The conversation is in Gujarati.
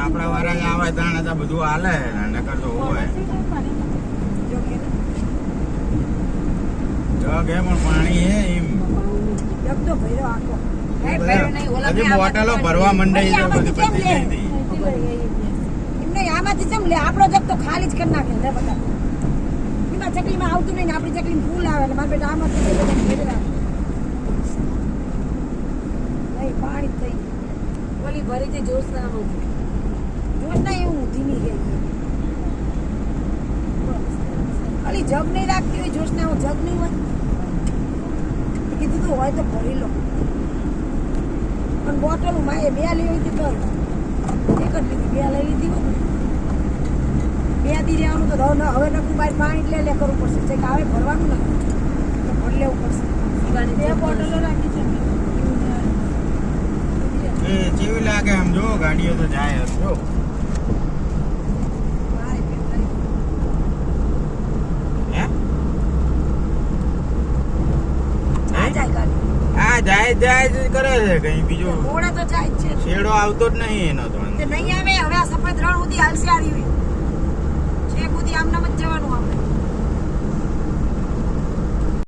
આપડા વાળા આવે તાણે તો બધું હાલે નકર તો હોય જગ હે પણ પાણી હે એમ હજી બોટલો ભરવા મંડાઈ છે બધી પતી ગઈ હતી એમને આમાંથી ચમ લે આપણો જગ તો ખાલી જ કરી નાખે લે બધા એમાં ચકલીમાં આવતું નહીં ને આપણી ચકલીમાં ફૂલ આવે એટલે મારા બેટા આમાંથી ભેડે રાખે નહીં પાણી થઈ ઓલી ભરી તે જોશના એવું ધીમી ગઈ ઓલી જગ નહીં રાખતી હોય જોશના હું જગ નહીં હોય કીધું તો હોય તો ભરી લો પણ બોટલ માએ બે લેવી હતી તો એક જ લીધી બે લઈ લીધી હોય બે દી રહેવાનું તો હવે નકું બહાર પાણી લે કરવું પડશે ચેક આવે ભરવાનું નથી તો ભરી લેવું પડશે બે બોટલો રાખી છે એ જેવી લાગે આમ જો ગાડીઓ તો જાય જો જાય જાય કરે છે કઈ બીજો મોડે તો જાય છે શેડો આવતો જ નહીં એનો તો નહીં આવે હવે આ સફેદ રણ સુધી હાલશે આવી છે સુધી આમ નામ જ જવાનું આપણે